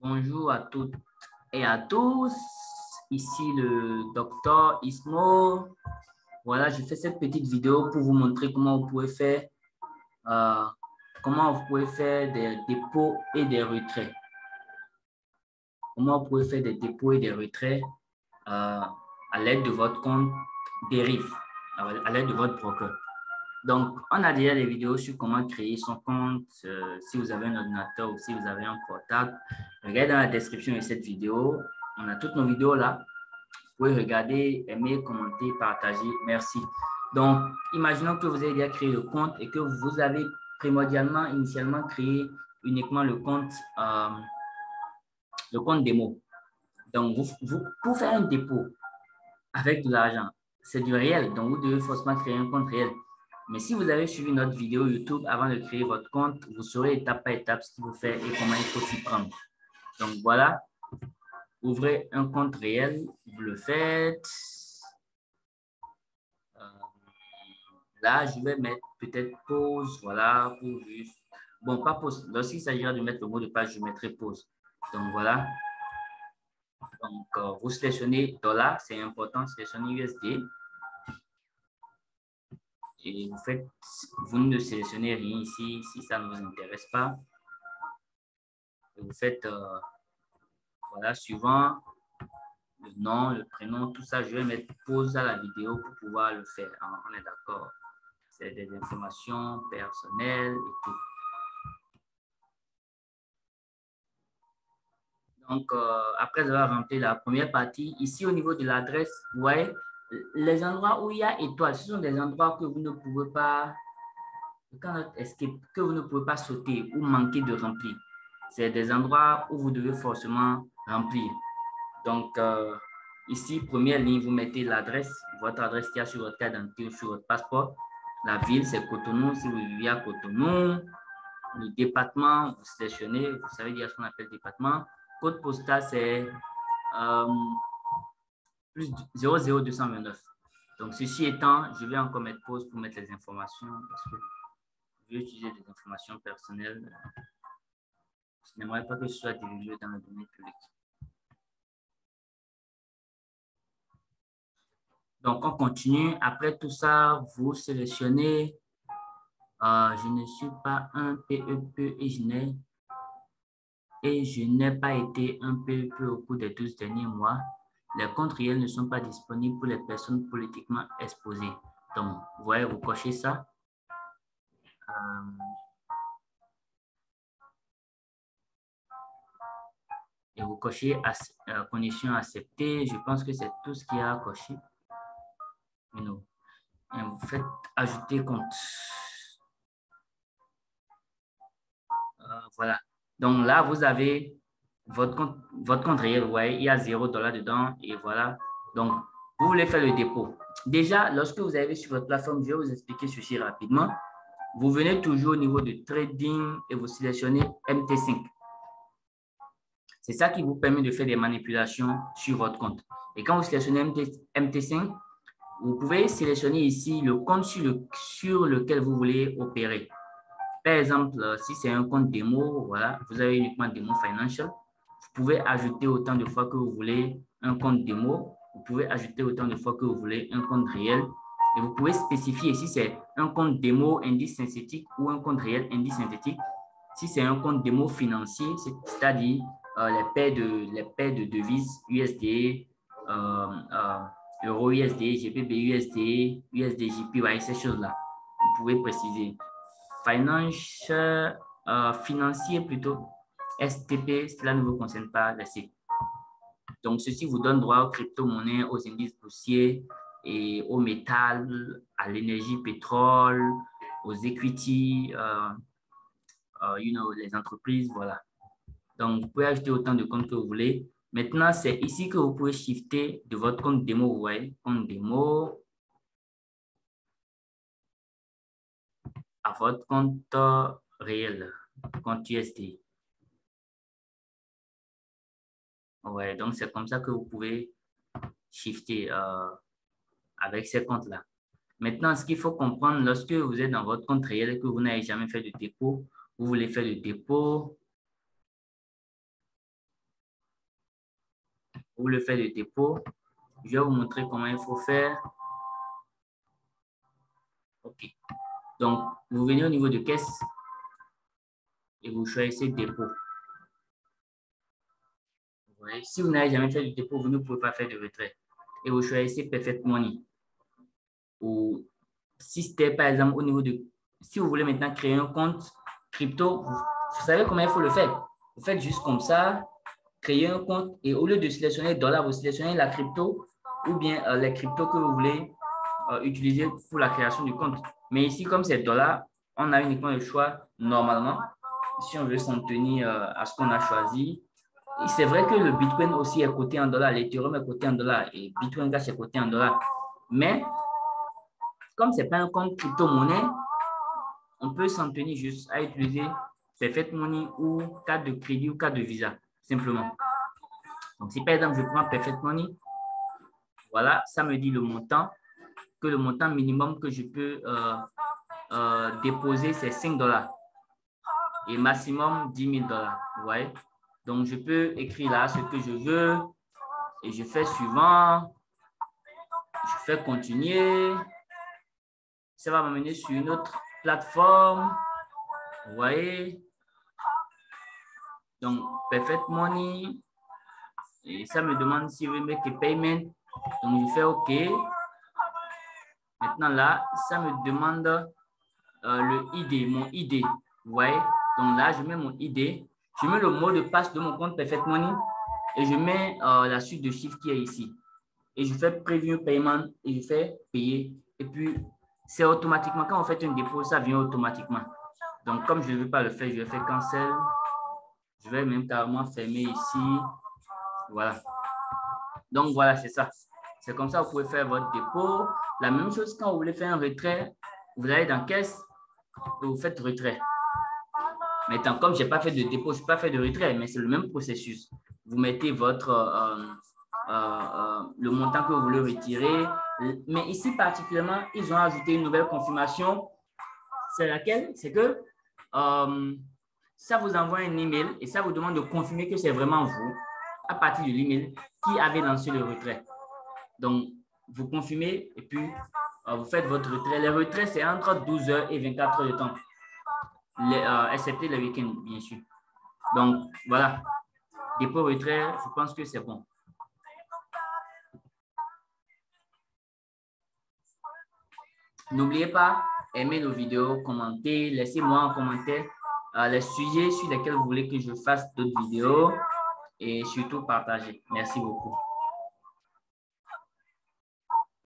Bonjour à toutes et à tous. Ici le docteur Ismo. Voilà, je fais cette petite vidéo pour vous montrer euh, comment vous pouvez faire des dépôts et des retraits. Comment vous pouvez faire des dépôts et des retraits à l'aide de votre compte Dérive, à l'aide de votre broker. Donc, on a déjà des vidéos sur comment créer son compte, si vous avez un ordinateur ou si vous avez un portable. Regardez dans la description de cette vidéo. On a toutes nos vidéos là. Vous pouvez regarder, aimer, commenter, partager. Merci. Donc, imaginons que vous avez déjà créé le compte et que vous avez initialement créé uniquement le compte démo. Donc, pour faire un dépôt avec de l'argent, c'est du réel. Donc, vous devez forcément créer un compte réel. Mais si vous avez suivi notre vidéo YouTube avant de créer votre compte, vous saurez étape par étape ce qu'il faut faire et comment il faut s'y prendre. Donc, voilà. Ouvrez un compte réel. Vous le faites. Là, je vais mettre peut-être pause. Voilà, pour juste. Bon, pas pause. Lorsqu'il s'agira de mettre le mot de passe, je mettrai pause. Donc, voilà. Donc, vous sélectionnez $, c'est important, sélectionnez USD. Et vous ne sélectionnez rien ici si ça ne vous intéresse pas. Et vous faites, voilà, suivant le nom, le prénom, tout ça. Je vais mettre pause à la vidéo pour pouvoir le faire. On est d'accord. C'est des informations personnelles et tout. Donc, après avoir rempli la première partie, ici au niveau de l'adresse, vous voyez, les endroits où il y a étoile, ce sont des endroits que vous ne pouvez pas, que vous ne pouvez pas sauter ou manquer de remplir. C'est des endroits où vous devez forcément remplir. Donc, ici, première ligne, vous mettez l'adresse, votre adresse qu'il y a sur votre carte d'identité ou sur votre passeport. La ville, c'est Cotonou, si vous vivez à Cotonou. Le département, vous sélectionnez, vous savez déjà ce qu'on appelle département. Code postal, c'est plus 00229. Donc, ceci étant, je vais encore mettre pause pour mettre les informations parce que je vais utiliser des informations personnelles. Je n'aimerais pas que ce soit divulgué dans le domaine public. Donc, on continue. Après tout ça, vous sélectionnez. Je ne suis pas un PEP et je n'ai pas été un PEP au cours des 12 derniers mois. Les comptes réels ne sont pas disponibles pour les personnes politiquement exposées. Donc, vous voyez, vous cochez ça. Et vous cochez conditions acceptées. Je pense que c'est tout ce qu'il y a à cocher. Et vous faites ajouter compte. Voilà. Donc là, vous avez votre compte réel. Vous voyez, il y a $0 dedans. Et voilà. Donc, vous voulez faire le dépôt. Déjà, lorsque vous arrivez sur votre plateforme, je vais vous expliquer ceci rapidement. Vous venez toujours au niveau de trading et vous sélectionnez MT5. C'est ça qui vous permet de faire des manipulations sur votre compte. Et quand vous sélectionnez MT5, vous pouvez sélectionner ici le compte sur lequel vous voulez opérer. Par exemple, si c'est un compte démo, voilà, vous avez uniquement démo financial. Vous pouvez ajouter autant de fois que vous voulez un compte démo. Vous pouvez ajouter autant de fois que vous voulez un compte réel. Et vous pouvez spécifier si c'est un compte démo indice synthétique ou un compte réel indice synthétique. Si c'est un compte démo financier, c'est-à-dire les paires de devises USD, Euro USD, GBP USD, USD JPY, ces choses-là. Vous pouvez préciser. Financier plutôt, STP, cela ne vous concerne pas, laissez. Donc, ceci vous donne droit aux crypto-monnaies, aux indices boursiers et au métal, à l'énergie pétrole, aux equity, les entreprises, voilà. Donc, vous pouvez ajouter autant de comptes que vous voulez. Maintenant, c'est ici que vous pouvez shifter de votre compte démo, vous voyez, compte démo à votre compte réel, compte USD. Ouais, donc c'est comme ça que vous pouvez shifter avec ces comptes-là. Maintenant, ce qu'il faut comprendre, lorsque vous êtes dans votre compte réel et que vous n'avez jamais fait de dépôt, vous voulez faire le dépôt, Vous voulez faire le dépôt. Je vais vous montrer comment il faut faire. OK. Donc, vous venez au niveau de caisse et vous choisissez dépôt. Vous voyez, si vous n'avez jamais fait de dépôt, vous ne pouvez pas faire de retrait. Et vous choisissez Perfect Money. Ou si c'était par exemple au niveau de... Si vous voulez maintenant créer un compte crypto, vous savez comment il faut le faire. Vous faites juste comme ça, créer un compte et au lieu de sélectionner dollar, vous sélectionnez la crypto ou bien les cryptos que vous voulez utiliser pour la création du compte. Mais ici, comme c'est dollar, on a uniquement le choix normalement. Si on veut s'en tenir à ce qu'on a choisi. C'est vrai que le Bitcoin aussi est coté en dollars, l'Ethereum est coté en dollars et Bitcoin Cash est coté en dollars. Mais comme ce n'est pas un compte crypto-monnaie, on peut s'en tenir juste à utiliser Perfect Money ou carte de crédit ou carte de Visa, simplement. Donc, si par exemple, je prends Perfect Money, voilà, ça me dit le montant, que le montant minimum que je peux déposer, c'est 5 $. Et maximum 10 000 $. Vous voyez? Donc, je peux écrire là ce que je veux et je fais suivant. Je fais continuer. Ça va m'amener sur une autre plateforme. Vous voyez? Donc, Perfect Money. Et ça me demande si je veux make a payment. Donc, je fais OK. Maintenant, là, ça me demande le ID, mon ID. Vous voyez? Donc, là, je mets mon ID. Je mets le mot de passe de mon compte Perfect Money et je mets la suite de chiffres qui est ici. Et je fais Preview Payment et je fais payer. Et puis, c'est automatiquement, quand on fait un dépôt, ça vient automatiquement. Donc, comme je ne veux pas le faire, je vais faire Cancel. Je vais même carrément fermer ici. Voilà. Donc, voilà, c'est ça. C'est comme ça que vous pouvez faire votre dépôt. La même chose quand vous voulez faire un retrait, vous allez dans Caisse et vous faites retrait. Maintenant, comme je n'ai pas fait de dépôt, je n'ai pas fait de retrait, mais c'est le même processus. Vous mettez votre, le montant que vous voulez retirer. Mais ici, particulièrement, ils ont ajouté une nouvelle confirmation. C'est laquelle? C'est que ça vous envoie un email et ça vous demande de confirmer que c'est vraiment vous, à partir de l'email, qui avez lancé le retrait. Donc, vous confirmez et puis vous faites votre retrait. Les retraits, c'est entre 12 h et 24 h de temps. Excepté le week-end, bien sûr. Donc, voilà. Dépôt retrait, je pense que c'est bon. N'oubliez pas, aimez nos vidéos, commentez, laissez-moi en commentaire les sujets sur lesquels vous voulez que je fasse d'autres vidéos et surtout partagez. Merci beaucoup.